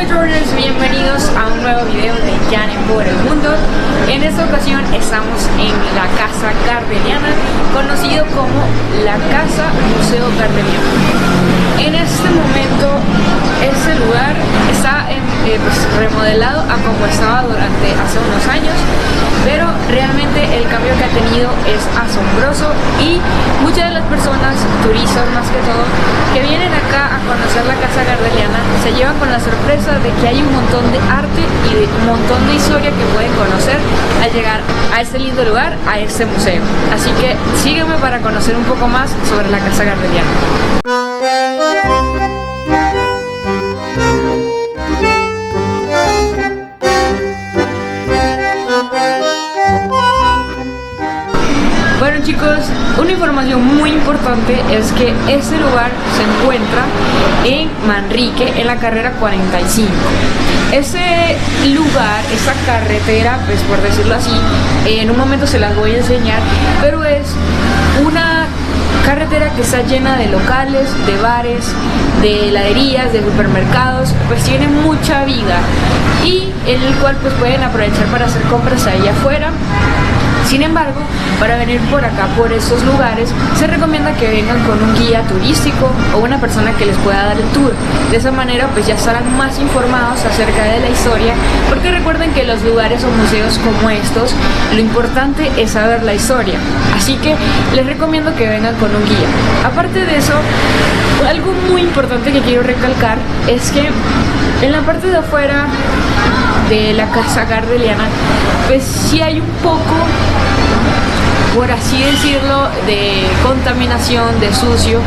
Journers, bienvenidos a un nuevo video de Janet por el mundo. En esta ocasión estamos en la Casa Gardeliana, conocido como la Casa Museo Gardeliano. En este momento este lugar está remodelado a como estaba durante hace unos años, pero realmente el cambio que ha tenido es asombroso y muchas de las personas, turistas más que todo, que vienen acá a conocer la Casa Gardeliana se llevan con la sorpresa de que hay un montón de arte y de un montón de historia que pueden conocer al llegar a este lindo lugar, a este museo. Así que sígueme para conocer un poco más sobre la Casa Gardeliana. Bueno chicos, una información muy importante es que este lugar se encuentra en Manrique, en la carrera 45. Ese lugar, esta carretera, pues por decirlo así, en un momento se las voy a enseñar, pero es una carretera que está llena de locales, de bares, de heladerías, de supermercados, pues tiene mucha vida y en el cual pues pueden aprovechar para hacer compras ahí afuera. Sin embargo, para venir por acá, por estos lugares, se recomienda que vengan con un guía turístico o una persona que les pueda dar el tour. De esa manera, pues ya estarán más informados acerca de la historia, porque recuerden que los lugares o museos como estos, lo importante es saber la historia. Así que les recomiendo que vengan con un guía. Aparte de eso, algo muy importante que quiero recalcar es que en la parte de afuera de la Casa Gardeliana, pues sí hay un poco, por así decirlo, de contaminación, de sucio.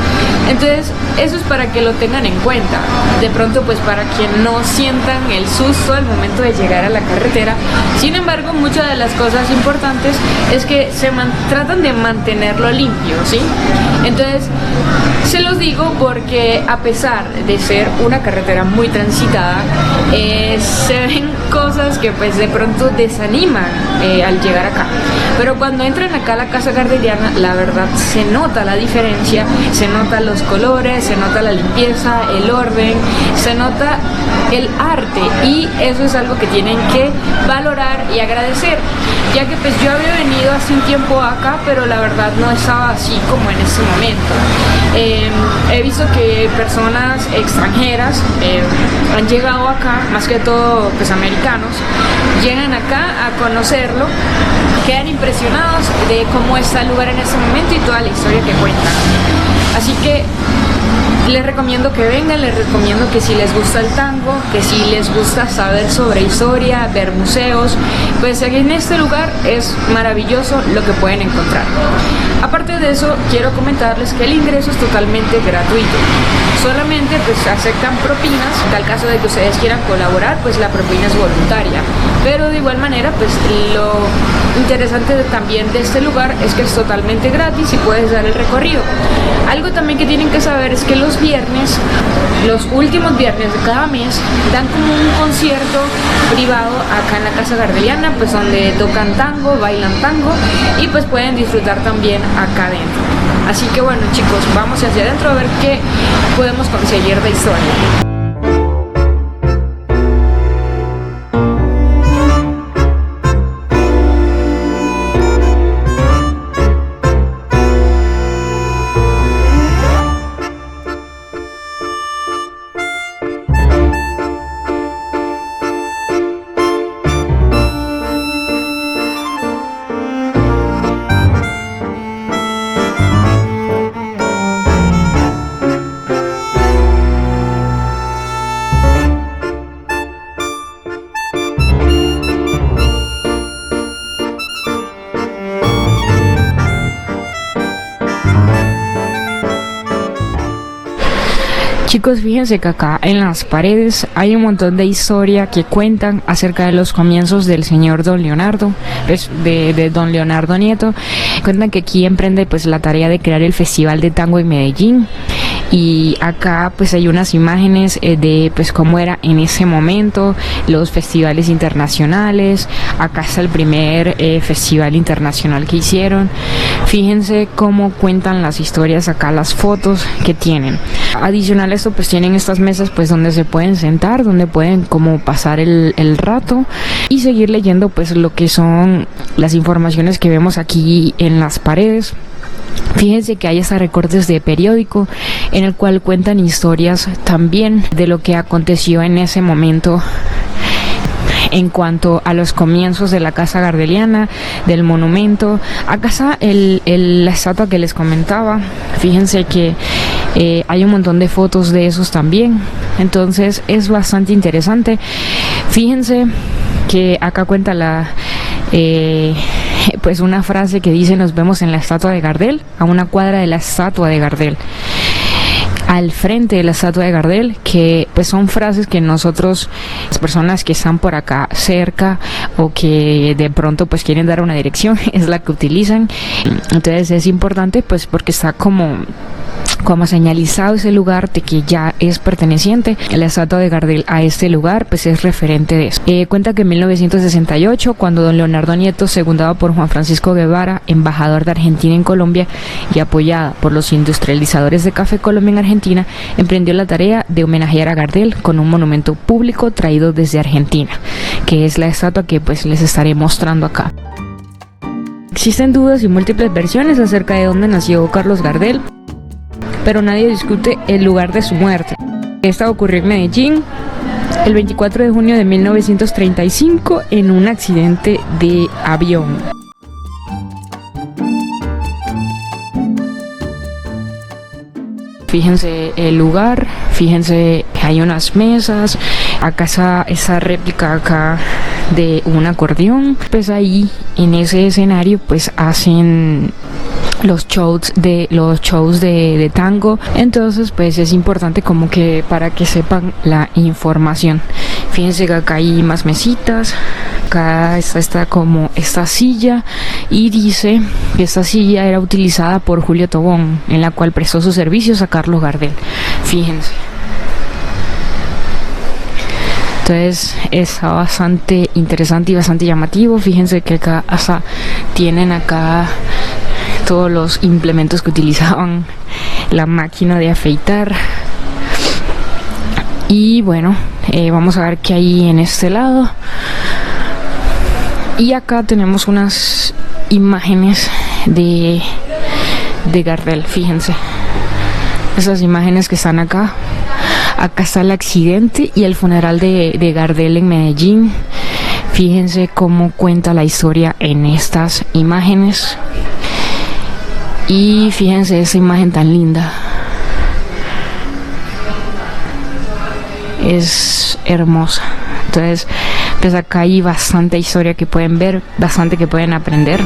Entonces eso es para que lo tengan en cuenta. De pronto pues para que no sientan el susto al momento de llegar a la carretera. Sin embargo, muchas de las cosas importantes es que tratan de mantenerlo limpio, ¿sí? Entonces se los digo porque a pesar de ser una carretera muy transitada, se ven cosas que pues de pronto desaniman al llegar acá. Pero cuando entran acá a la Casa Gardeliana, la verdad se nota la diferencia, se notan los colores, se nota la limpieza, el orden, se nota el arte, y eso es algo que tienen que valorar y agradecer, ya que pues yo había venido hace un tiempo acá, pero la verdad no estaba así como en este momento. He visto que personas extranjeras han llegado acá, más que todo pues americanos, llegan acá a conocerlo, quedan impresionados de cómo está el lugar en este momento y toda la historia que cuentan. Así que les recomiendo que vengan, les recomiendo que si les gusta el tango, que si les gusta saber sobre historia, ver museos, pues aquí en este lugar es maravilloso lo que pueden encontrar. Aparte de eso, quiero comentarles que el ingreso es totalmente gratuito. Solamente pues aceptan propinas, en tal caso de que ustedes quieran colaborar, pues la propina es voluntaria. Pero de igual manera, pues lo interesante también de este lugar es que es totalmente gratis y puedes dar el recorrido. Algo también que tienen que saber es que los viernes, los últimos viernes de cada mes, dan como un concierto privado acá en la Casa Gardeliana, pues donde tocan tango, bailan tango y pues pueden disfrutar también acá adentro. Así que bueno chicos, vamos hacia adentro a ver qué podemos conseguir de historia. Chicos, fíjense que acá en las paredes hay un montón de historia que cuentan acerca de los comienzos del señor Don Leonardo, de Don Leonardo Nieto. Cuentan que aquí emprende pues la tarea de crear el Festival de Tango en Medellín. Y acá pues hay unas imágenes de pues cómo era en ese momento, los festivales internacionales. Acá está el primer festival internacional que hicieron. Fíjense cómo cuentan las historias acá, las fotos que tienen. Adicional a esto pues tienen estas mesas pues donde se pueden sentar, donde pueden como pasar el rato y seguir leyendo pues lo que son las informaciones que vemos aquí en las paredes. Fíjense que hay hasta recortes de periódico en el cual cuentan historias también de lo que aconteció en ese momento en cuanto a los comienzos de la casa gardeliana, del monumento. Acá está la estatua que les comentaba. Fíjense que hay un montón de fotos de esos también, entonces es bastante interesante. Fíjense que acá cuenta pues una frase que dice: nos vemos en la estatua de Gardel, a una cuadra de la estatua de Gardel, al frente de la estatua de Gardel, que pues son frases que nosotros, las personas que están por acá cerca o que de pronto pues quieren dar una dirección, es la que utilizan. Entonces es importante pues porque está como señalizado ese lugar de que ya es perteneciente la estatua de Gardel a este lugar, pues es referente de eso. Cuenta que en 1968, cuando don Leonardo Nieto, secundado por Juan Francisco Guevara, embajador de Argentina en Colombia y apoyada por los industrializadores de Café Colombia en Argentina, emprendió la tarea de homenajear a Gardel con un monumento público traído desde Argentina, que es la estatua que pues les estaré mostrando acá. Existen dudas y múltiples versiones acerca de dónde nació Carlos Gardel, pero nadie discute el lugar de su muerte. Esta ocurrió en Medellín el 24 de junio de 1935 en un accidente de avión. Fíjense el lugar, fíjense que hay unas mesas, acá está esa réplica acá de un acordeón. Pues ahí en ese escenario pues hacen los shows de tango. Entonces pues es importante como que para que sepan la información. Fíjense que acá hay más mesitas, acá está como esta silla, y dice que esta silla era utilizada por Julio Tobón, en la cual prestó sus servicios a Carlos Gardel. Fíjense. Entonces está bastante interesante y bastante llamativo. Fíjense que acá hasta tienen acá todos los implementos que utilizaban, la máquina de afeitar. Y bueno, vamos a ver qué hay en este lado. Y acá tenemos unas imágenes de Gardel. Fíjense, esas imágenes que están acá. Acá está el accidente y el funeral de Gardel en Medellín. Fíjense cómo cuenta la historia en estas imágenes. Y fíjense esa imagen tan linda. Es hermosa. Entonces, pues acá hay bastante historia que pueden ver, bastante que pueden aprender.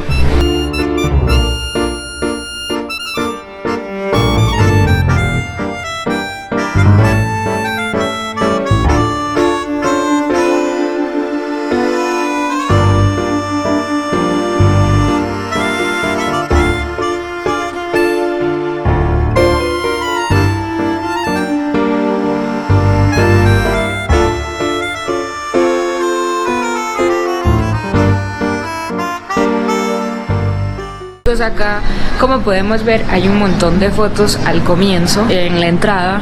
Acá, como podemos ver, hay un montón de fotos al comienzo, en la entrada,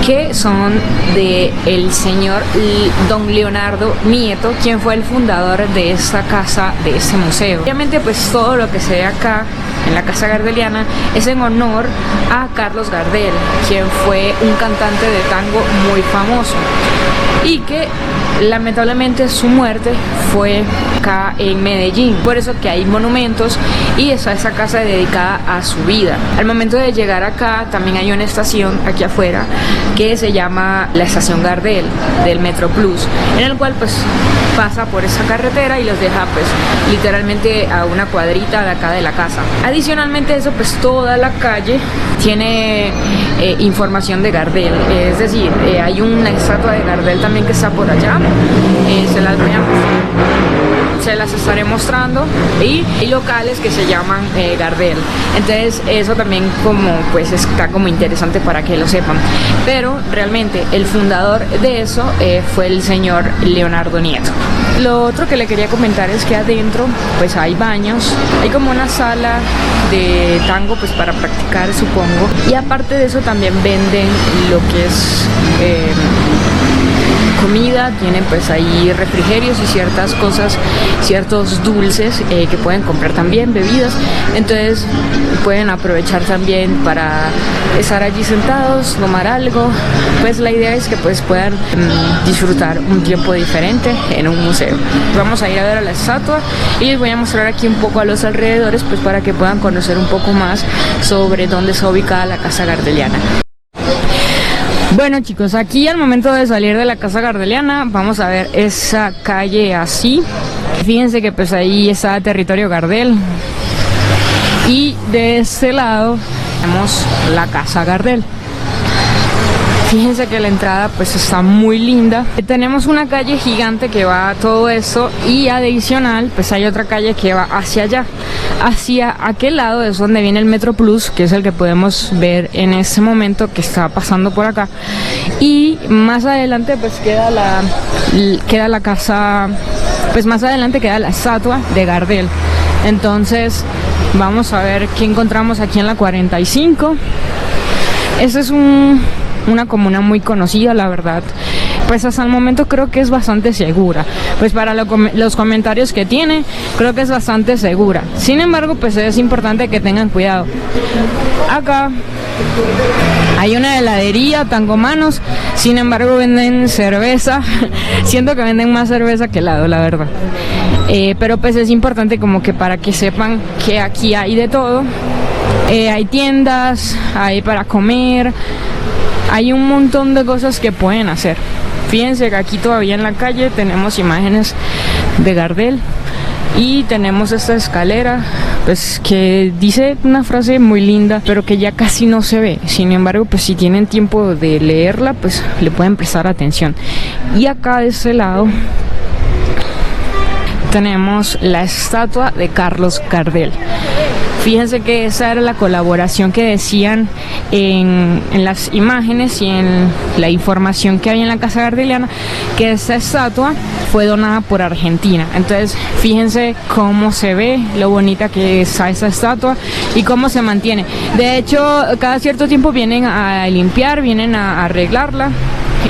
que son de el señor don Leonardo Nieto, quien fue el fundador de esta casa, de este museo. Obviamente pues todo lo que se ve acá en la casa gardeliana es en honor a Carlos Gardel, quien fue un cantante de tango muy famoso y que lamentablemente su muerte fue acá en Medellín. Por eso que hay monumentos y está esa casa dedicada a su vida. Al momento de llegar acá también hay una estación aquí afuera que se llama la estación Gardel del Metro Plus, en el cual pues pasa por esa carretera y los deja pues literalmente a una cuadrita de acá de la casa. Adicionalmente a eso pues toda la calle tiene información de Gardel, es decir, hay una estatua de Gardel también que está por allá, se las voy a mostrar. se las estaré mostrando, y hay locales que se llaman Gardel. Entonces eso también como pues está como interesante para que lo sepan. Pero realmente el fundador de eso fue el señor Leonardo Nieto. Lo otro que le quería comentar es que adentro pues hay baños, hay como una sala de tango pues para practicar, supongo, y aparte de eso también venden lo que es comida, tienen pues ahí refrigerios y ciertas cosas, ciertos dulces que pueden comprar también, bebidas. Entonces pueden aprovechar también para estar allí sentados, tomar algo. Pues la idea es que pues puedan disfrutar un tiempo diferente en un museo. Vamos a ir a ver a la estatua y les voy a mostrar aquí un poco a los alrededores pues para que puedan conocer un poco más sobre dónde está ubicada la Casa Gardeliana. Bueno chicos, aquí al momento de salir de la Casa Gardeliana vamos a ver esa calle así. Fíjense que pues ahí está Territorio Gardel y de este lado tenemos la Casa Gardel. Fíjense que la entrada pues está muy linda. Tenemos una calle gigante que va a todo esto y adicional pues hay otra calle que va hacia allá. Hacia aquel lado es donde viene el Metro Plus, que es el que podemos ver en este momento que está pasando por acá. Y más adelante pues queda la casa, pues más adelante queda la estatua de Gardel. Entonces vamos a ver qué encontramos aquí en la 45. Este es una comuna muy conocida, la verdad. Pues hasta el momento creo que es bastante segura. Pues para los comentarios que tiene, creo que es bastante segura. Sin embargo, pues es importante que tengan cuidado. Acá hay una heladería, Tangomanos. Sin embargo, venden cerveza. Siento que venden más cerveza que helado, la verdad. Pero pues es importante como que para que sepan que aquí hay de todo. Hay tiendas, hay para comer. Hay un montón de cosas que pueden hacer. Fíjense que aquí todavía en la calle tenemos imágenes de Gardel y tenemos esta escalera pues que dice una frase muy linda pero que ya casi no se ve. Sin embargo pues si tienen tiempo de leerla pues le pueden prestar atención. Y acá de este lado tenemos la estatua de Carlos Gardel. Fíjense que esa era la colaboración que decían en las imágenes y en la información que hay en la Casa Gardeliana, que esta estatua fue donada por Argentina. Entonces fíjense cómo se ve, lo bonita que está esa estatua y cómo se mantiene. De hecho, cada cierto tiempo vienen a limpiar, vienen a arreglarla.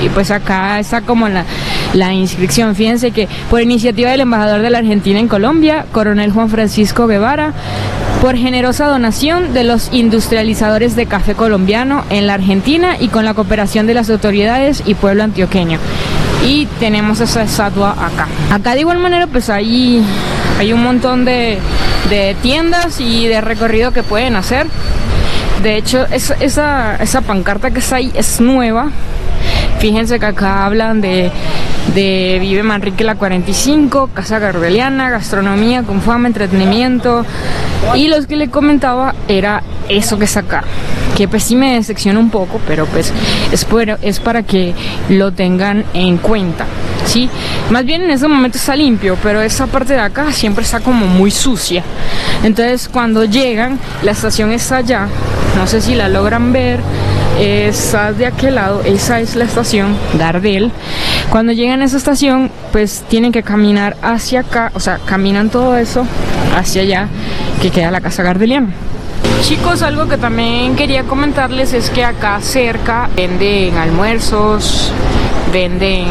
Y pues acá está como la inscripción. Fíjense que por iniciativa del embajador de la Argentina en Colombia, Coronel Juan Francisco Guevara, por generosa donación de los industrializadores de café colombiano en la Argentina y con la cooperación de las autoridades y pueblo antioqueño. Y tenemos esa estatua acá. Acá de igual manera pues hay un montón de tiendas y de recorrido que pueden hacer. De hecho esa pancarta que está ahí es nueva. Fíjense que acá hablan de Vive Manrique la 45, Casa Gardeliana, gastronomía con fama, entretenimiento. Y los que le comentaba era eso que está acá, que pues sí me decepciona un poco, pero pues es para que lo tengan en cuenta, ¿sí? Más bien en ese momento está limpio, pero esta parte de acá siempre está como muy sucia. Entonces cuando llegan, la estación está allá, no sé si la logran ver. Está de aquel lado, esa es la estación Gardel. Cuando llegan a esa estación pues tienen que caminar hacia acá, o sea, caminan todo eso hacia allá que queda la Casa Gardeliana. Chicos, algo que también quería comentarles es que acá cerca venden almuerzos, venden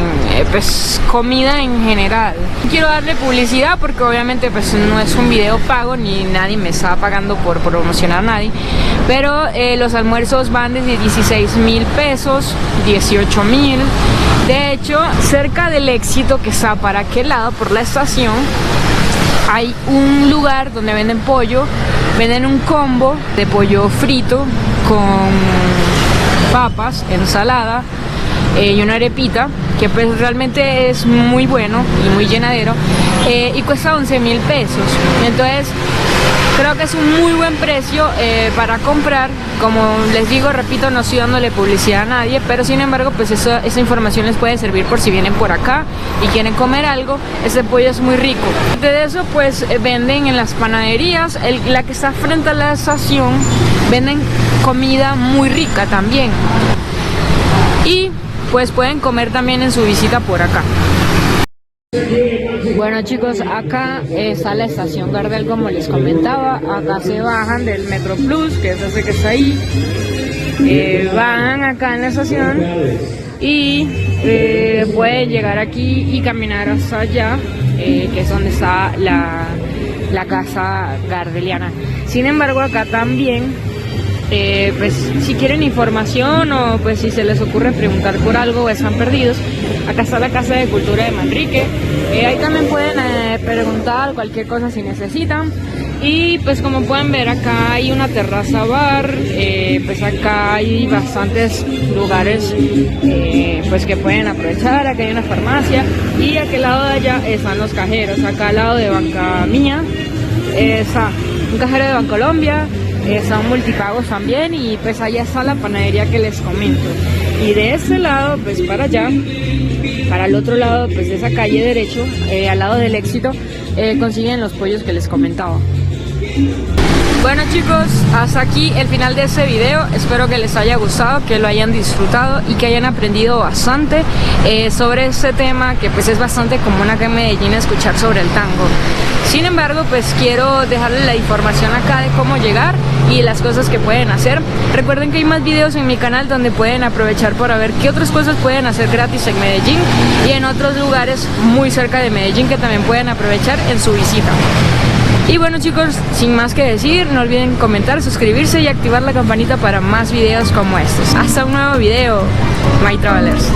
pues comida en general. Quiero darle publicidad porque obviamente pues no es un video pago ni nadie me está pagando por promocionar a nadie, pero los almuerzos van desde 16.000 pesos, 18.000. De hecho, cerca del Éxito, que está para aquel lado por la estación, hay un lugar donde venden pollo, venden un combo de pollo frito con papas, ensalada y una arepita, que pues realmente es muy bueno y muy llenadero, y cuesta 11.000 pesos. Entonces Creo que es un muy buen precio para comprar. Como les digo, repito, no estoy dándole publicidad a nadie, pero sin embargo, pues esa información les puede servir por si vienen por acá y quieren comer algo. Este pollo es muy rico. Aparte de eso, pues venden en las panaderías, la que está frente a la estación, venden comida muy rica también. Y pues pueden comer también en su visita por acá. Bueno chicos, acá está la estación Gardel, como les comentaba. Acá se bajan del Metro Plus, que es ese que está ahí. Bajan acá en la estación y pueden llegar aquí y caminar hasta allá, que es donde está la casa gardeliana. Sin embargo, acá también, pues si quieren información o pues si se les ocurre preguntar por algo o están perdidos, acá está la Casa de Cultura de Manrique. Ahí también pueden preguntar cualquier cosa si necesitan. Y pues como pueden ver, acá hay una terraza bar, pues acá hay bastantes lugares pues que pueden aprovechar. Acá hay una farmacia y a aquel lado de allá están los cajeros. Acá al lado de Banca Mía está un cajero de Bancolombia, son multipagos también, y pues allá está la panadería que les comento. Y de este lado, pues para allá, para el otro lado, pues de esa calle derecho, al lado del Éxito, consiguen los pollos que les comentaba. Bueno chicos, hasta aquí el final de este video. Espero que les haya gustado, que lo hayan disfrutado y que hayan aprendido bastante sobre este tema, que pues es bastante común acá en Medellín escuchar sobre el tango. Sin embargo, pues quiero dejarles la información acá de cómo llegar y las cosas que pueden hacer. Recuerden que hay más videos en mi canal donde pueden aprovechar para ver qué otras cosas pueden hacer gratis en Medellín y en otros lugares muy cerca de Medellín que también pueden aprovechar en su visita. Y bueno chicos, sin más que decir, no olviden comentar, suscribirse y activar la campanita para más videos como estos. Hasta un nuevo video, My Travelers.